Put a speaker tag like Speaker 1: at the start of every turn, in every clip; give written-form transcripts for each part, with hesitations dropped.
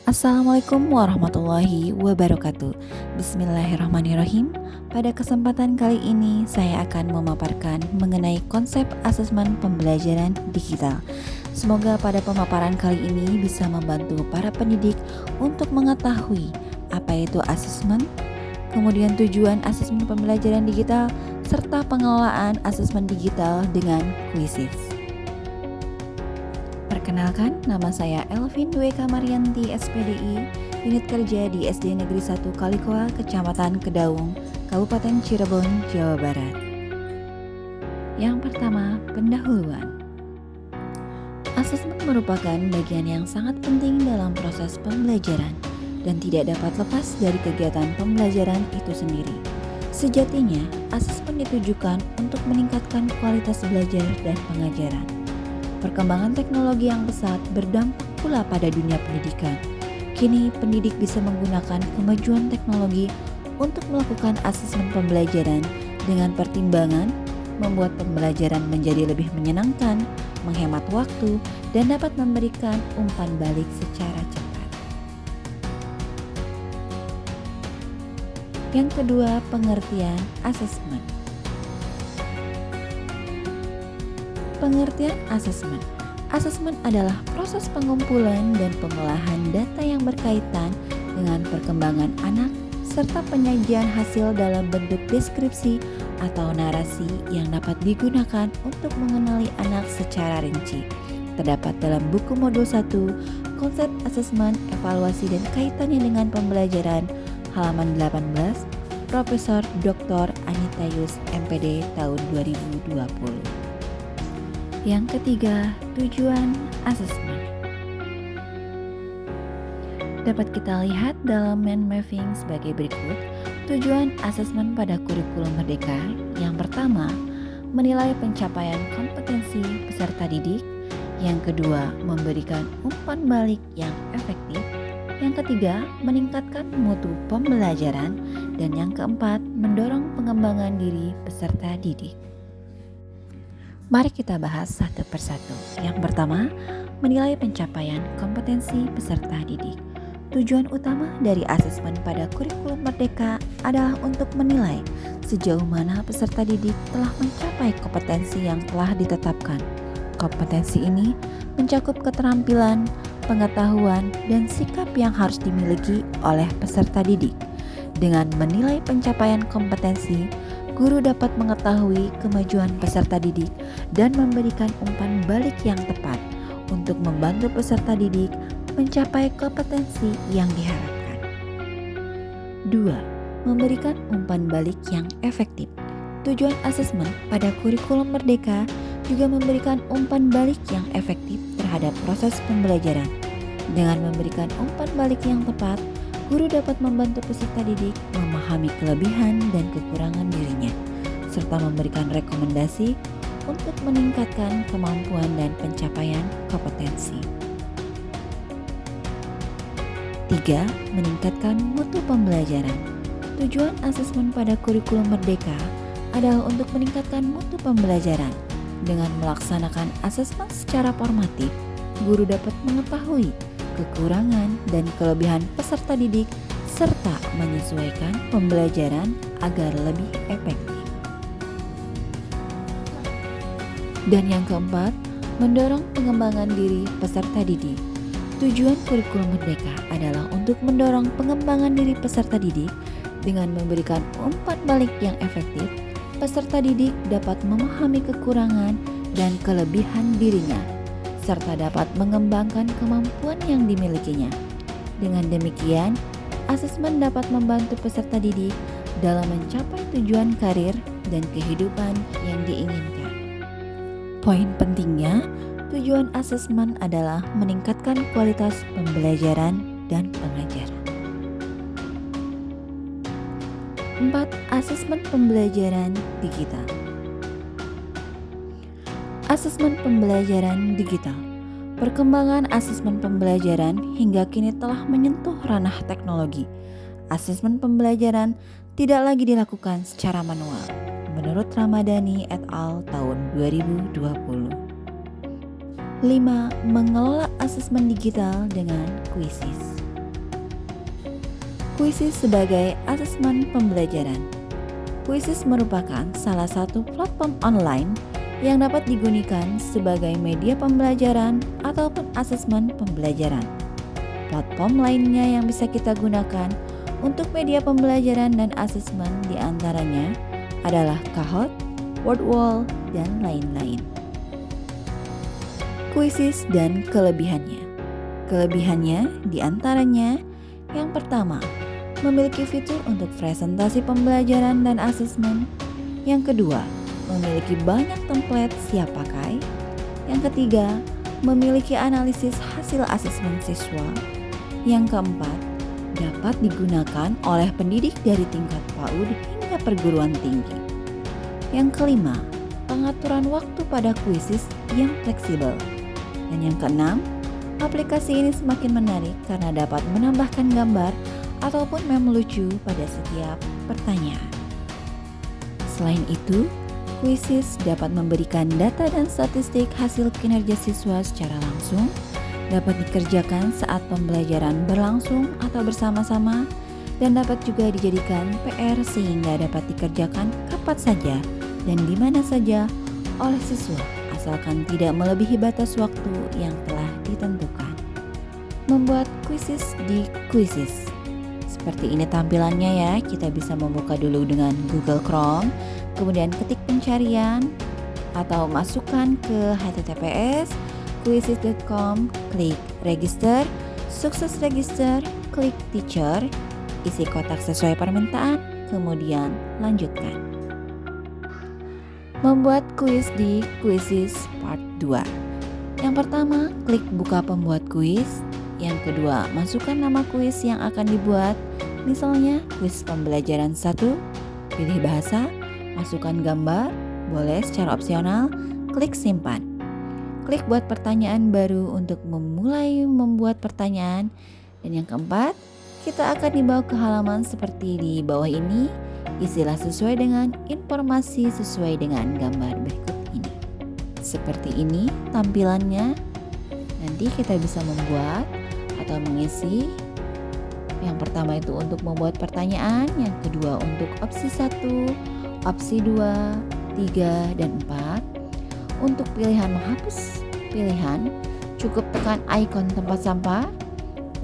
Speaker 1: Assalamualaikum warahmatullahi wabarakatuh. Bismillahirrahmanirrahim. Pada kesempatan kali ini saya akan memaparkan mengenai konsep asesmen pembelajaran digital. Semoga pada pemaparan kali ini bisa membantu para pendidik untuk mengetahui apa itu asesmen, kemudian tujuan asesmen pembelajaran digital, serta pengelolaan asesmen digital dengan kuisis. Perkenalkan, nama saya Elvin Dwi Kamarianti SPDI, unit kerja di SD Negeri 1 Kalikoa, Kecamatan Kedaung, Kabupaten Cirebon, Jawa Barat. Yang pertama, pendahuluan. Asesmen merupakan bagian yang sangat penting dalam proses pembelajaran dan tidak dapat lepas dari kegiatan pembelajaran itu sendiri. Sejatinya, asesmen ditujukan untuk meningkatkan kualitas belajar dan pengajaran. Perkembangan teknologi yang pesat berdampak pula pada dunia pendidikan. Kini pendidik bisa menggunakan kemajuan teknologi untuk melakukan asesmen pembelajaran dengan pertimbangan membuat pembelajaran menjadi lebih menyenangkan, menghemat waktu, dan dapat memberikan umpan balik secara cepat. Yang kedua, pengertian asesmen. Pengertian asesmen. Asesmen adalah proses pengumpulan dan pengolahan data yang berkaitan dengan perkembangan anak serta penyajian hasil dalam bentuk deskripsi atau narasi yang dapat digunakan untuk mengenali anak secara rinci. Terdapat dalam buku modul 1, konsep asesmen, evaluasi dan kaitannya dengan pembelajaran, halaman 18, Profesor Dr. Anita Yus, MPD tahun 2020. Yang ketiga, tujuan asesmen. Dapat kita lihat dalam mind mapping sebagai berikut. Tujuan asesmen pada kurikulum Merdeka yang pertama, menilai pencapaian kompetensi peserta didik. Yang kedua, memberikan umpan balik yang efektif. Yang ketiga, meningkatkan mutu pembelajaran. Dan yang keempat, mendorong pengembangan diri peserta didik. Mari kita bahas satu persatu. Yang pertama, menilai pencapaian kompetensi peserta didik. Tujuan utama dari asesmen pada kurikulum Merdeka adalah untuk menilai sejauh mana peserta didik telah mencapai kompetensi yang telah ditetapkan. Kompetensi ini mencakup keterampilan, pengetahuan, dan sikap yang harus dimiliki oleh peserta didik. Dengan menilai pencapaian kompetensi, guru dapat mengetahui kemajuan peserta didik dan memberikan umpan balik yang tepat untuk membantu peserta didik mencapai kompetensi yang diharapkan. 2. Memberikan umpan balik yang efektif. Tujuan asesmen pada kurikulum Merdeka juga memberikan umpan balik yang efektif terhadap proses pembelajaran. Dengan memberikan umpan balik yang tepat, guru dapat membantu peserta didik memahami kelebihan dan kekurangan dirinya, serta memberikan rekomendasi untuk meningkatkan kemampuan dan pencapaian kompetensi. 3. Meningkatkan mutu pembelajaran. Tujuan asesmen pada kurikulum Merdeka adalah untuk meningkatkan mutu pembelajaran. Dengan melaksanakan asesmen secara formatif, guru dapat mengetahui kekurangan dan kelebihan peserta didik serta menyesuaikan pembelajaran agar lebih efektif. Dan yang keempat, mendorong pengembangan diri peserta didik. Tujuan kurikulum Merdeka adalah untuk mendorong pengembangan diri peserta didik dengan memberikan umpan balik yang efektif. Peserta didik dapat memahami kekurangan dan kelebihan dirinya serta dapat mengembangkan kemampuan yang dimilikinya. Dengan demikian, asesmen dapat membantu peserta didik dalam mencapai tujuan karir dan kehidupan yang diinginkan. Poin pentingnya, tujuan asesmen adalah meningkatkan kualitas pembelajaran dan pengajaran. 4. Asesmen pembelajaran digital. Asesmen pembelajaran digital. Perkembangan asesmen pembelajaran hingga kini telah menyentuh ranah teknologi. Asesmen pembelajaran tidak lagi dilakukan secara manual, menurut Ramadhani et al. Tahun 2020. 5. Mengelola asesmen digital dengan kuisis. Quizizz sebagai asesmen pembelajaran. Quizizz merupakan salah satu platform online yang dapat digunakan sebagai media pembelajaran ataupun asesmen pembelajaran. Platform lainnya yang bisa kita gunakan untuk media pembelajaran dan asesmen diantaranya adalah Kahoot, Wordwall, dan lain-lain. Quizizz dan kelebihannya. Kelebihannya diantaranya yang pertama, memiliki fitur untuk presentasi pembelajaran dan asesmen. Yang kedua, memiliki banyak template siap pakai. Yang ketiga, memiliki analisis hasil asesmen siswa. Yang keempat, dapat digunakan oleh pendidik dari tingkat PAUD hingga perguruan tinggi. Yang kelima, pengaturan waktu pada Quizizz yang fleksibel. Dan yang keenam, aplikasi ini semakin menarik karena dapat menambahkan gambar ataupun meme lucu pada setiap pertanyaan. Selain itu, Quizizz dapat memberikan data dan statistik hasil kinerja siswa secara langsung, dapat dikerjakan saat pembelajaran berlangsung atau bersama-sama, dan dapat juga dijadikan PR sehingga dapat dikerjakan kapan saja dan di mana saja oleh siswa, asalkan tidak melebihi batas waktu yang telah ditentukan. Membuat Quizizz di Quizizz. Seperti ini tampilannya ya, kita bisa membuka dulu dengan Google Chrome, kemudian ketik pencarian atau masukkan ke https://quizizz.com, klik register, sukses register, klik teacher, isi kotak sesuai permintaan, kemudian lanjutkan. Membuat kuis di Quizizz Part 2. Yang pertama, klik buka pembuat kuis. Yang kedua, masukkan nama kuis yang akan dibuat. Misalnya, kuis pembelajaran 1, pilih bahasa, masukkan gambar, boleh secara opsional, klik simpan. Klik buat pertanyaan baru untuk memulai membuat pertanyaan. Dan yang keempat, kita akan dibawa ke halaman seperti di bawah ini. Isilah sesuai dengan informasi sesuai dengan gambar berikut ini. Seperti ini tampilannya. Nanti kita bisa membuat atau mengisi. Yang pertama itu untuk membuat pertanyaan, yang kedua untuk opsi 1, opsi 2, 3, dan 4. Untuk pilihan menghapus pilihan, cukup tekan ikon tempat sampah.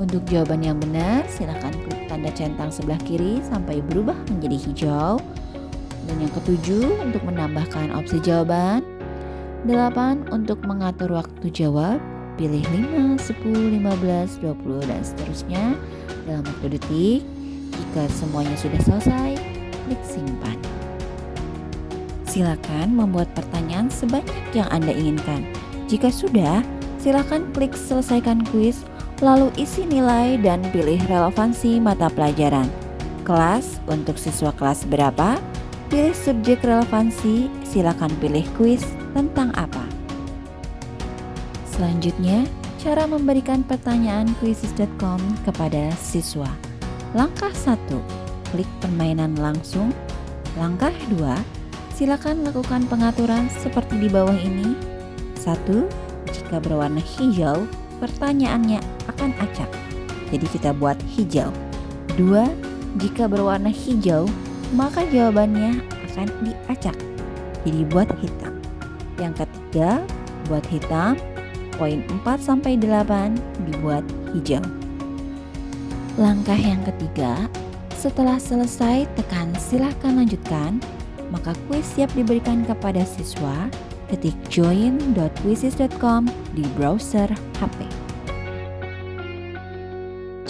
Speaker 1: Untuk jawaban yang benar, silakan klik tanda centang sebelah kiri sampai berubah menjadi hijau. Dan yang ketujuh, untuk menambahkan opsi jawaban. 8, untuk mengatur waktu jawab, pilih 5, 10, 15, 20, dan seterusnya dalam waktu detik. Jika semuanya sudah selesai, klik simpan. Silakan membuat pertanyaan sebanyak yang Anda inginkan. Jika sudah, silakan klik selesaikan kuis, lalu isi nilai dan pilih relevansi mata pelajaran. Kelas untuk siswa kelas berapa? Pilih subjek relevansi, silakan pilih kuis tentang apa. Selanjutnya, cara memberikan pertanyaan quizizz.com kepada siswa. Langkah 1, klik permainan langsung. Langkah 2, silakan lakukan pengaturan seperti di bawah ini. 1, jika berwarna hijau, pertanyaannya akan acak. Jadi kita buat hijau. 2, jika berwarna hijau, maka jawabannya akan diacak. Jadi buat hitam. Yang ketiga, buat hitam. Poin 4-8 dibuat hijau. Langkah yang ketiga, setelah selesai tekan silakan lanjutkan, maka kuis siap diberikan kepada siswa. Ketik join.quizizz.com di browser HP.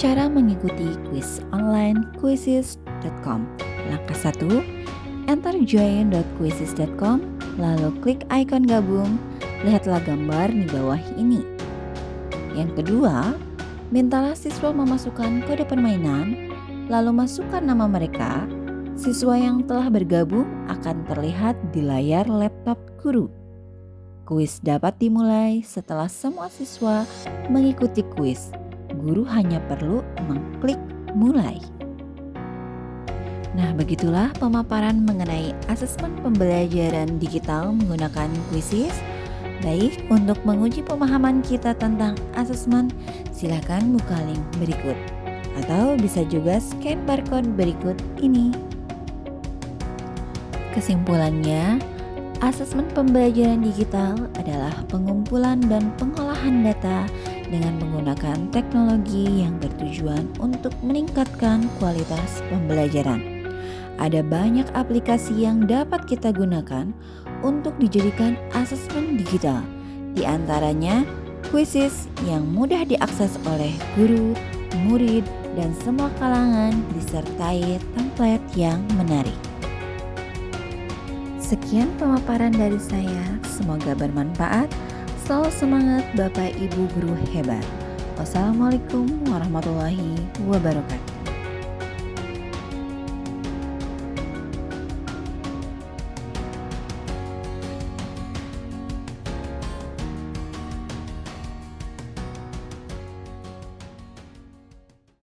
Speaker 1: Cara mengikuti kuis online quizizz.com. Langkah 1, enter join.quizizz.com, lalu klik ikon gabung. Lihatlah gambar di bawah ini. Yang kedua, mintalah siswa memasukkan kode permainan, lalu masukkan nama mereka. Siswa yang telah bergabung akan terlihat di layar laptop guru. Kuis dapat dimulai setelah semua siswa mengikuti kuis. Guru hanya perlu mengklik mulai. Nah, begitulah pemaparan mengenai asesmen pembelajaran digital menggunakan Quizizz. Baik, untuk menguji pemahaman kita tentang asesmen, silakan buka link berikut atau bisa juga scan barcode berikut ini. Kesimpulannya, asesmen pembelajaran digital adalah pengumpulan dan pengolahan data dengan menggunakan teknologi yang bertujuan untuk meningkatkan kualitas pembelajaran. Ada banyak aplikasi yang dapat kita gunakan untuk dijadikan asesmen digital. Di antaranya, Quizizz yang mudah diakses oleh guru, murid, dan semua kalangan disertai template yang menarik. Sekian pemaparan dari saya, semoga bermanfaat. Selalu semangat Bapak Ibu Guru hebat. Wassalamualaikum warahmatullahi wabarakatuh.